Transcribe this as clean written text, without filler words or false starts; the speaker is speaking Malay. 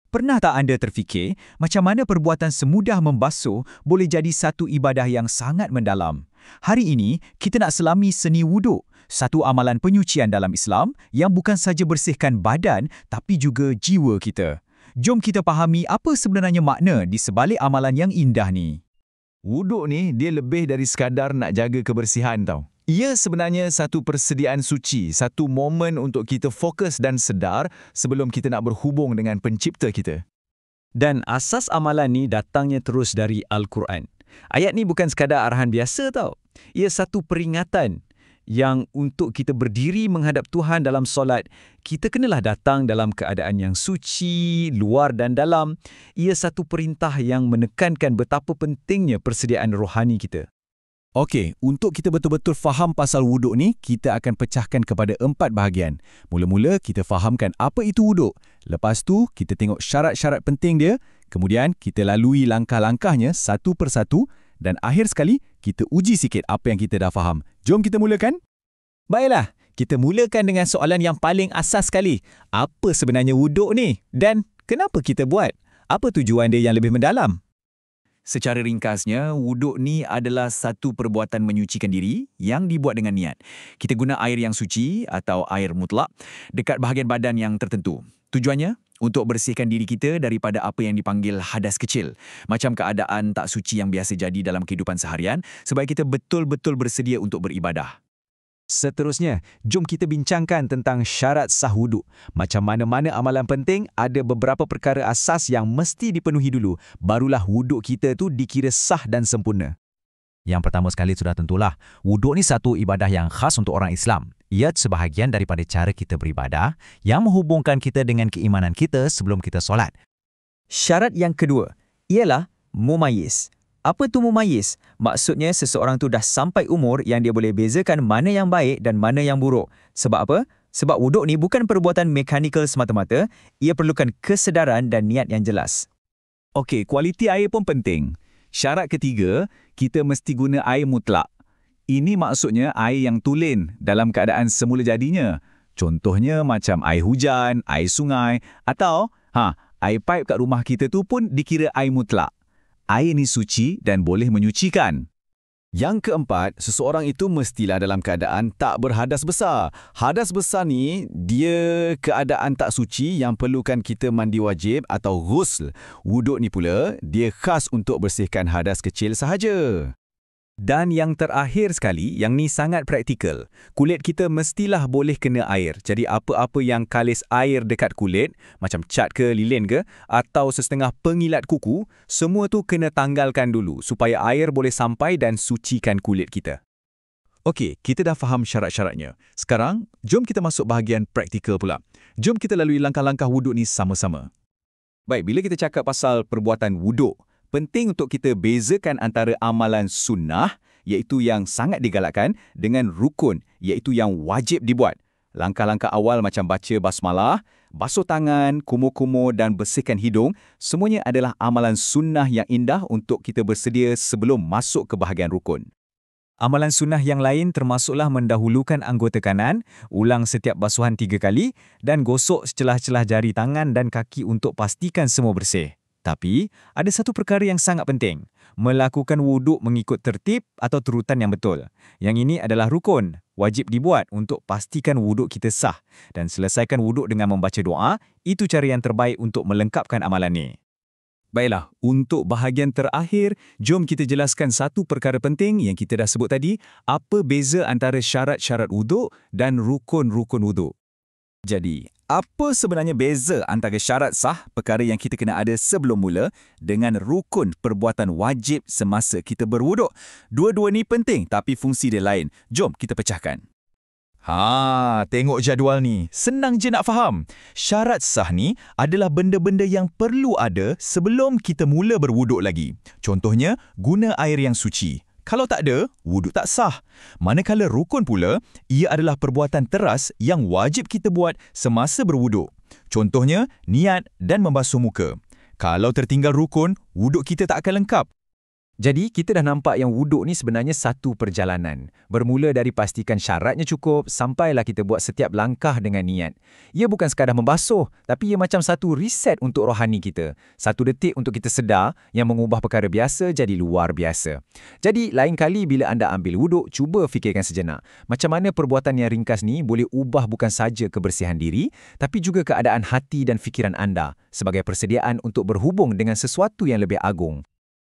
Pernah tak anda terfikir macam mana perbuatan semudah membasuh boleh jadi satu ibadah yang sangat mendalam? Hari ini, kita nak selami seni wuduk, satu amalan penyucian dalam Islam yang bukan saja bersihkan badan tapi juga jiwa kita. Jom kita fahami apa sebenarnya makna di sebalik amalan yang indah ni. Wuduk ni dia lebih dari sekadar nak jaga kebersihan tau. Ia sebenarnya satu persediaan suci, satu momen untuk kita fokus dan sedar sebelum kita nak berhubung dengan pencipta kita. Dan asas amalan ni datangnya terus dari Al-Quran. Ayat ni bukan sekadar arahan biasa tau. Ia satu peringatan yang untuk kita berdiri menghadap Tuhan dalam solat, kita kenalah datang dalam keadaan yang suci, luar dan dalam. Ia satu perintah yang menekankan betapa pentingnya persediaan rohani kita. Okey, untuk kita betul-betul faham pasal wuduk ni, kita akan pecahkan kepada 4 bahagian. Mula-mula kita fahamkan apa itu wuduk. Lepas tu, kita tengok syarat-syarat penting dia. Kemudian, kita lalui langkah-langkahnya satu persatu. Dan akhir sekali, kita uji sikit apa yang kita dah faham. Jom kita mulakan. Baiklah, kita mulakan dengan soalan yang paling asas sekali. Apa sebenarnya wuduk ni? Dan kenapa kita buat? Apa tujuan dia yang lebih mendalam? Secara ringkasnya, wuduk ni adalah satu perbuatan menyucikan diri yang dibuat dengan niat. Kita guna air yang suci atau air mutlak dekat bahagian badan yang tertentu. Tujuannya untuk bersihkan diri kita daripada apa yang dipanggil hadas kecil, macam keadaan tak suci yang biasa jadi dalam kehidupan seharian, supaya kita betul-betul bersedia untuk beribadah. Seterusnya, jom kita bincangkan tentang syarat sah wuduk. Macam mana-mana amalan penting, ada beberapa perkara asas yang mesti dipenuhi dulu. Barulah wuduk kita tu dikira sah dan sempurna. Yang pertama sekali sudah tentulah, wuduk ni satu ibadah yang khas untuk orang Islam. Ia sebahagian daripada cara kita beribadah yang menghubungkan kita dengan keimanan kita sebelum kita solat. Syarat yang kedua ialah mumayyiz. Apa tu mumayyiz? Maksudnya seseorang tu dah sampai umur yang dia boleh bezakan mana yang baik dan mana yang buruk. Sebab apa? Sebab wuduk ni bukan perbuatan mekanikal semata-mata, ia perlukan kesedaran dan niat yang jelas. Okey, kualiti air pun penting. Syarat ketiga, kita mesti guna air mutlak. Ini maksudnya air yang tulen dalam keadaan semula jadinya. Contohnya macam air hujan, air sungai atau air paip kat rumah kita tu pun dikira air mutlak. Air ni suci dan boleh menyucikan. Yang keempat, seseorang itu mestilah dalam keadaan tak berhadas besar. Hadas besar ni, dia keadaan tak suci yang perlukan kita mandi wajib atau ghusl. Wuduk ni pula, dia khas untuk bersihkan hadas kecil sahaja. Dan yang terakhir sekali, yang ni sangat praktikal. Kulit kita mestilah boleh kena air. Jadi apa-apa yang kalis air dekat kulit, macam cat ke, lilin ke, atau sesetengah pengilat kuku, semua tu kena tanggalkan dulu supaya air boleh sampai dan sucikan kulit kita. Okey, kita dah faham syarat-syaratnya. Sekarang, jom kita masuk bahagian praktikal pula. Jom kita lalui langkah-langkah wuduk ni sama-sama. Baik, bila kita cakap pasal perbuatan wuduk, penting untuk kita bezakan antara amalan sunnah, iaitu yang sangat digalakkan, dengan rukun, iaitu yang wajib dibuat. Langkah-langkah awal macam baca basmalah, basuh tangan, kumur-kumur dan bersihkan hidung, semuanya adalah amalan sunnah yang indah untuk kita bersedia sebelum masuk ke bahagian rukun. Amalan sunnah yang lain termasuklah mendahulukan anggota kanan, ulang setiap basuhan 3 kali, dan gosok secelah-celah jari tangan dan kaki untuk pastikan semua bersih. Tapi, ada satu perkara yang sangat penting. Melakukan wuduk mengikut tertib atau turutan yang betul. Yang ini adalah rukun. Wajib dibuat untuk pastikan wuduk kita sah. Dan selesaikan wuduk dengan membaca doa, itu cara yang terbaik untuk melengkapkan amalan ni. Baiklah, untuk bahagian terakhir, jom kita jelaskan satu perkara penting yang kita dah sebut tadi, apa beza antara syarat-syarat wuduk dan rukun-rukun wuduk. Jadi, apa sebenarnya beza antara syarat sah, perkara yang kita kena ada sebelum mula, dengan rukun, perbuatan wajib semasa kita berwuduk? Dua-dua ni penting tapi fungsi dia lain. Jom kita pecahkan. Tengok jadual ni. Senang je nak faham. Syarat sah ni adalah benda-benda yang perlu ada sebelum kita mula berwuduk lagi. Contohnya, guna air yang suci. Kalau tak ada, wuduk tak sah. Manakala rukun pula, ia adalah perbuatan teras yang wajib kita buat semasa berwuduk. Contohnya, niat dan membasuh muka. Kalau tertinggal rukun, wuduk kita tak akan lengkap. Jadi, kita dah nampak yang wuduk ni sebenarnya satu perjalanan. Bermula dari pastikan syaratnya cukup, sampailah kita buat setiap langkah dengan niat. Ia bukan sekadar membasuh, tapi ia macam satu reset untuk rohani kita. Satu detik untuk kita sedar yang mengubah perkara biasa jadi luar biasa. Jadi, lain kali bila anda ambil wuduk, cuba fikirkan sejenak. Macam mana perbuatan yang ringkas ni boleh ubah bukan saja kebersihan diri, tapi juga keadaan hati dan fikiran anda sebagai persediaan untuk berhubung dengan sesuatu yang lebih agung.